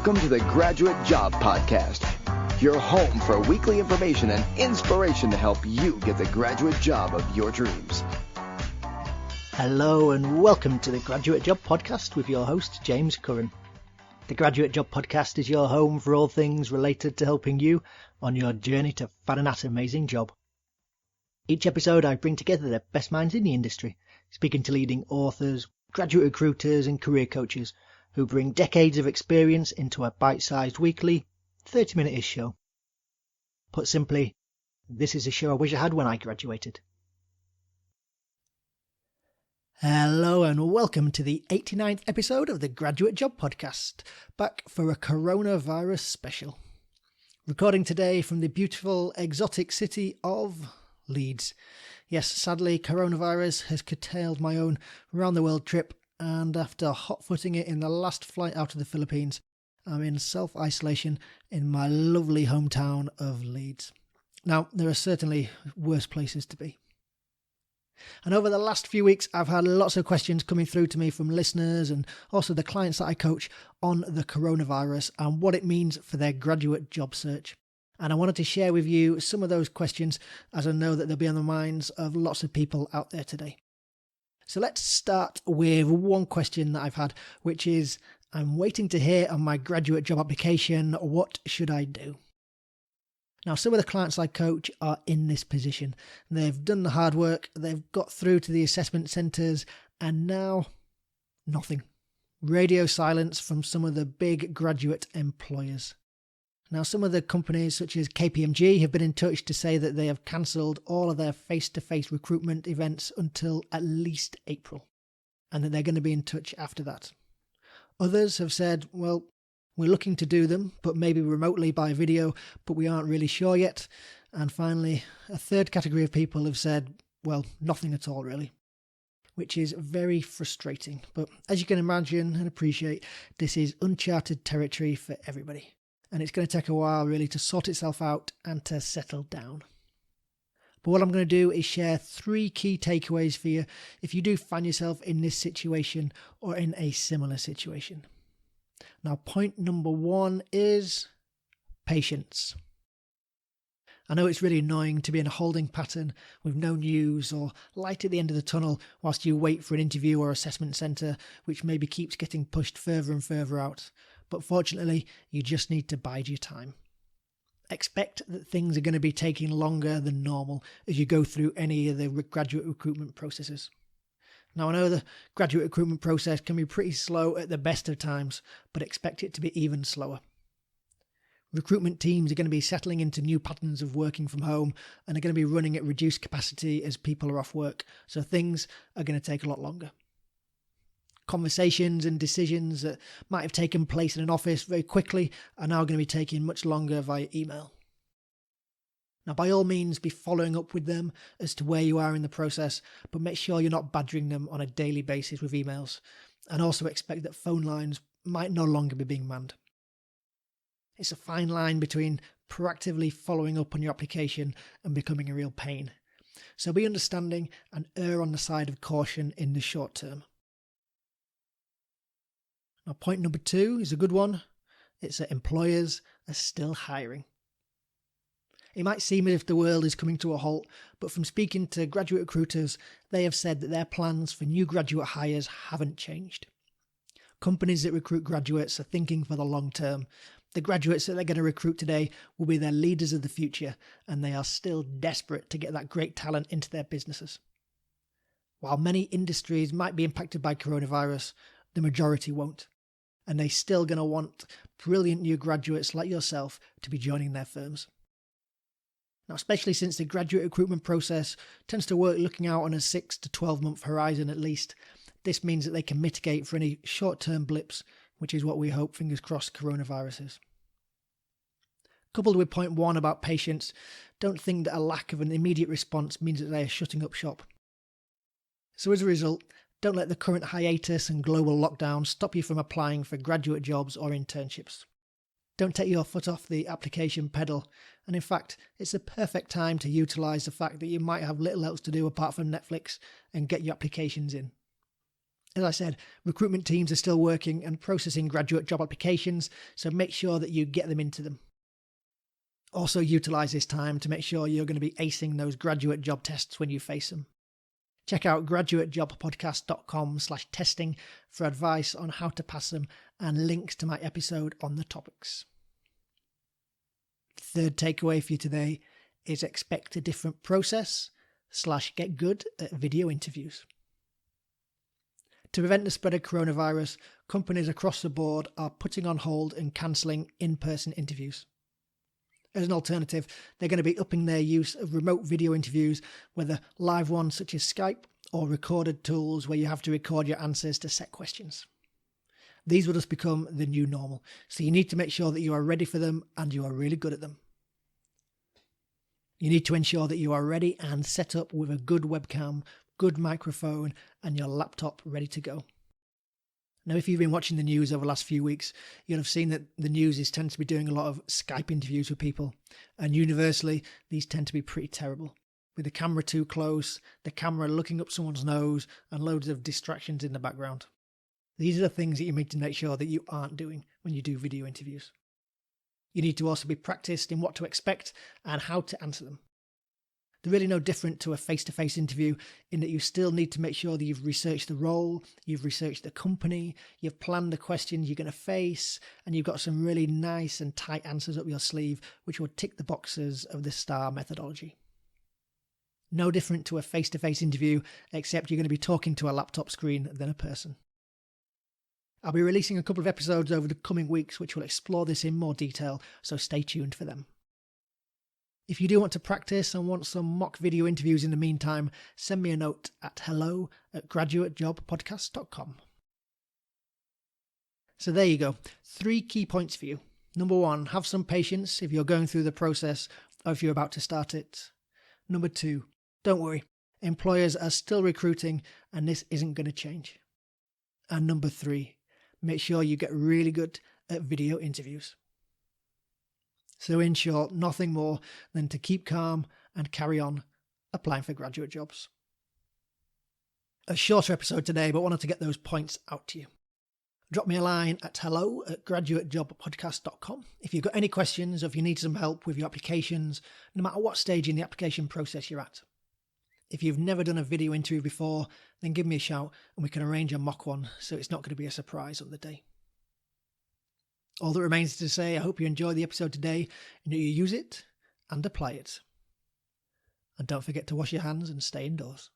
Welcome to the Graduate Job Podcast, your home for weekly information and inspiration to help you get the graduate job of your dreams. Hello and welcome to the Graduate Job Podcast with your host, James Curran. The Graduate Job Podcast is your home for all things related to helping you on your journey to find that amazing job. Each episode I bring together the best minds in the industry, speaking to leading authors, graduate recruiters and career coaches who bring decades of experience into a bite-sized weekly 30-minute-ish show. Put simply, this is a show I wish I had when I graduated. Hello and welcome to the 89th episode of the Graduate Job Podcast, back for a coronavirus special. Recording today from the beautiful, exotic city of Leeds. Yes, sadly, coronavirus has curtailed my own round-the-world trip, and after hot-footing it in the last flight out of the Philippines, I'm in self-isolation in my lovely hometown of Leeds. Now, there are certainly worse places to be. And over the last few weeks, I've had lots of questions coming through to me from listeners and also the clients that I coach on the coronavirus and what it means for their graduate job search. And I wanted to share with you some of those questions, as I know that they'll be on the minds of lots of people out there today. So let's start with one question that I've had, which is, I'm waiting to hear on my graduate job application, what should I do? Now, some of the clients I coach are in this position. They've done the hard work, they've got through to the assessment centres, and now nothing. Radio silence from some of the big graduate employers. Now, some of the companies such as KPMG have been in touch to say that they have cancelled all of their face-to-face recruitment events until at least April, and that they're going to be in touch after that. Others have said, well, we're looking to do them, but maybe remotely by video, but we aren't really sure yet. And finally, a third category of people have said, well, nothing at all really, which is very frustrating. But as you can imagine and appreciate, this is uncharted territory for everybody. And it's going to take a while really to sort itself out and to settle down. But what I'm going to do is share 3 key takeaways for you if you do find yourself in this situation or in a similar situation. Now, point number 1 is patience. I know it's really annoying to be in a holding pattern with no news or light at the end of the tunnel whilst you wait for an interview or assessment centre, which maybe keeps getting pushed further and further out. But fortunately, you just need to bide your time. Expect that things are going to be taking longer than normal as you go through any of the graduate recruitment processes. Now, I know the graduate recruitment process can be pretty slow at the best of times, but expect it to be even slower. Recruitment teams are going to be settling into new patterns of working from home and are going to be running at reduced capacity as people are off work, so things are going to take a lot longer. Conversations and decisions that might have taken place in an office very quickly are now going to be taking much longer via email. Now, by all means, be following up with them as to where you are in the process, but make sure you're not badgering them on a daily basis with emails, and also expect that phone lines might no longer be being manned. It's a fine line between proactively following up on your application and becoming a real pain. So be understanding and err on the side of caution in the short term. Now, point number 2 is a good one. It's that employers are still hiring. It might seem as if the world is coming to a halt, but from speaking to graduate recruiters, they have said that their plans for new graduate hires haven't changed. Companies that recruit graduates are thinking for the long term. The graduates that they're going to recruit today will be their leaders of the future, and they are still desperate to get that great talent into their businesses. While many industries might be impacted by coronavirus, the majority won't. And they're still going to want brilliant new graduates like yourself to be joining their firms. Now, especially since the graduate recruitment process tends to work looking out on a 6 to 12 month horizon at least, this means that they can mitigate for any short-term blips, which is what we hope, fingers crossed, coronavirus is. Coupled with point 1 about patience, don't think that a lack of an immediate response means that they are shutting up shop. So as a result, don't let the current hiatus and global lockdown stop you from applying for graduate jobs or internships. Don't take your foot off the application pedal, and in fact, it's a perfect time to utilise the fact that you might have little else to do apart from Netflix and get your applications in. As I said, recruitment teams are still working and processing graduate job applications, so make sure that you get them into them. Also utilise this time to make sure you're going to be acing those graduate job tests when you face them. Check out graduatejobpodcast.com/testing for advice on how to pass them and links to my episode on the topics. Third takeaway for you today is expect a different process / get good at video interviews. To prevent the spread of coronavirus, companies across the board are putting on hold and cancelling in-person interviews. As an alternative, they're going to be upping their use of remote video interviews, whether live ones such as Skype or recorded tools where you have to record your answers to set questions. These will just become the new normal, so you need to make sure that you are ready for them and you are really good at them. You need to ensure that you are ready and set up with a good webcam, good microphone, and your laptop ready to go. Now, if you've been watching the news over the last few weeks, you'll have seen that the news tends to be doing a lot of Skype interviews with people, and universally, these tend to be pretty terrible. With the camera too close, the camera looking up someone's nose, and loads of distractions in the background. These are the things that you need to make sure that you aren't doing when you do video interviews. You need to also be practiced in what to expect and how to answer them. They're really no different to a face-to-face interview in that you still need to make sure that you've researched the role, you've researched the company, you've planned the questions you're going to face, and you've got some really nice and tight answers up your sleeve which will tick the boxes of the STAR methodology. No different to a face-to-face interview, except you're going to be talking to a laptop screen than a person. I'll be releasing a couple of episodes over the coming weeks which will explore this in more detail, so stay tuned for them. If you do want to practice and want some mock video interviews in the meantime, send me a note at hello@graduatejobpodcast.com. So there you go. 3 key points for you. Number 1, have some patience if you're going through the process or if you're about to start it. Number 2, don't worry. Employers are still recruiting and this isn't going to change. And number 3, make sure you get really good at video interviews. So in short, nothing more than to keep calm and carry on applying for graduate jobs. A shorter episode today, but wanted to get those points out to you. Drop me a line at hello@graduatejobpodcast.com if you've got any questions or if you need some help with your applications, no matter what stage in the application process you're at. If you've never done a video interview before, then give me a shout and we can arrange a mock one so it's not going to be a surprise on the day. All that remains to say, I hope you enjoyed the episode today and that you use it and apply it. And don't forget to wash your hands and stay indoors.